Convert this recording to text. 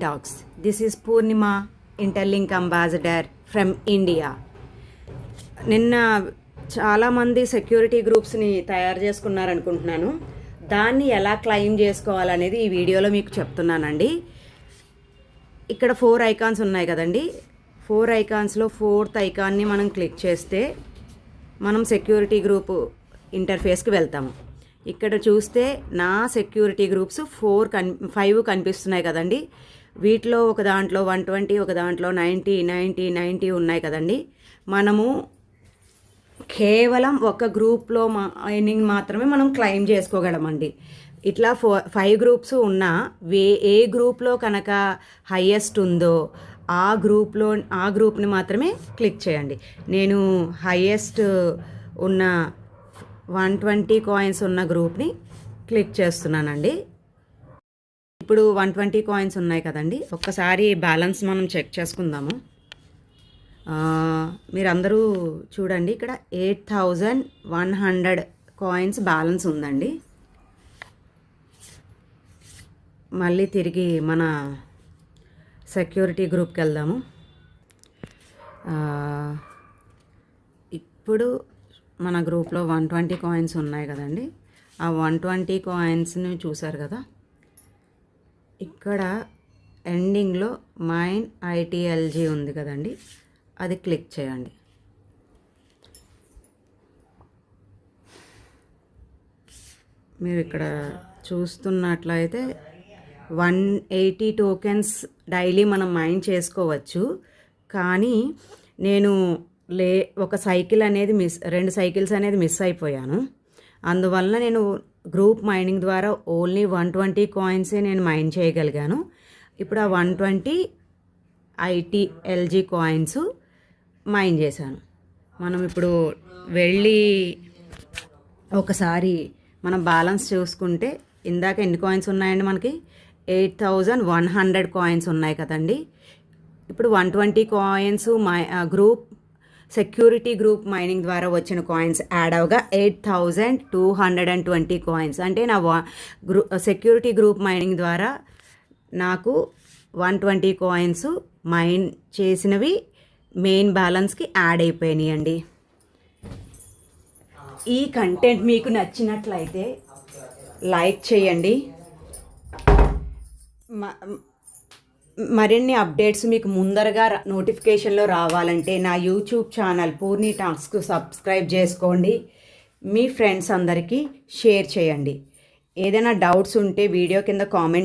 Talks. This is Purnima, Interlink Ambassador from India. నిన్న చాలామంది security గ్రూప్స్ని తయారు చేసుకున్నారనుకుంటున్నాను. దాన్ని ఎలా క్లెయిమ్ చేసుకోవాలనేది ఈ వీడియోలో మీకు చెప్తున్నానండి. ఇక్కడ 4 ఐకాన్స్ ఉన్నాయి కదండి. 4 ఐకాన్స్లో 4th ఐకాన్ని మనం క్లిక్ చేస్తే మనం సెక్యూరిటీ గ్రూప్ ఇంటర్ఫేస్కి వెళ్తాము. ఇక్కడ చూస్తే నా సెక్యూరిటీ గ్రూప్స్ 5 కనిపిస్తున్నాయి కదండి. వీటిలో ఒక దాంట్లో 120, ఒక దాంట్లో 90 ఉన్నాయి కదండి. మనము కేవలం ఒక గ్రూప్లో మైనింగ్ మాత్రమే మనం క్లెయిమ్ చేసుకోగలమండి. ఇట్లా 5 గ్రూప్స్ ఉన్నా ఏ గ్రూప్లో కనుక హైయెస్ట్ ఉందో ఆ గ్రూప్ని మాత్రమే క్లిక్ చేయండి. నేను హైయెస్ట్ ఉన్న 120 కాయిన్స్ ఉన్న గ్రూప్ని క్లిక్ చేస్తున్నానండి. ఇప్పుడు 120 కాయిన్స్ ఉన్నాయి కదండి. ఒక్కసారి బ్యాలెన్స్ మనం చెక్ చేసుకుందాము. మీరందరూ చూడండి, ఇక్కడ 8100 కాయిన్స్ బ్యాలెన్స్ ఉందండి. మళ్ళీ తిరిగి మన సెక్యూరిటీ గ్రూప్కి వెళ్దాము. ఇప్పుడు మన గ్రూప్లో 120 కాయిన్స్ ఉన్నాయి కదండి. ఆ 120 కాయిన్స్ని చూసారు కదా. ఇక్కడ ఎండింగ్లో మైన్ ఐటీఎల్జీ ఉంది కదండి, అది క్లిక్ చేయండి. మీరు ఇక్కడ చూస్తున్నట్లయితే 180 టోకెన్స్ డైలీ మనం మైన్ చేసుకోవచ్చు. కానీ నేను ఒక సైకిల్ అనేది 2 సైకిల్స్ అనేది మిస్ అయిపోయాను. అందువల్ల నేను గ్రూప్ మైనింగ్ ద్వారా ఓన్లీ 120 కాయిన్సే నేను మైన్ చేయగలిగాను. ఇప్పుడు ఆ 120 ఐటీఎల్జీ కాయిన్స్ మైన్ చేశాను. మనం ఇప్పుడు వెళ్ళి ఒకసారి మనం బ్యాలెన్స్ చూసుకుంటే ఇందాక ఎన్ని కాయిన్స్ ఉన్నాయండి, మనకి 8100 కాయిన్స్ ఉన్నాయి కదండి. ఇప్పుడు 120 coins group security group mining ద్వారా వచ్చిన కాయిన్స్ యాడ్ అవగా 8220 కాయిన్స్, అంటే నా సెక్యూరిటీ గ్రూప్ మైనింగ్ ద్వారా నాకు 120 కాయిన్స్ మైన్ చేసినవి మెయిన్ బ్యాలెన్స్కి యాడ్ అయిపోయినాయి అండి. ఈ కంటెంట్ మీకు నచ్చినట్లయితే లైక్ చేయండి. మరిన్ని అప్డేట్స్ మీకు ముందరగా నోటిఫికేషన్లో రావాలంటే నా యూట్యూబ్ ఛానల్ పూర్ణి టాక్స్కు సబ్స్క్రైబ్ చేసుకోండి. మీ ఫ్రెండ్స్ అందరికీ షేర్ చేయండి. ఏదైనా డౌట్స్ ఉంటే వీడియో కింద కామెంట్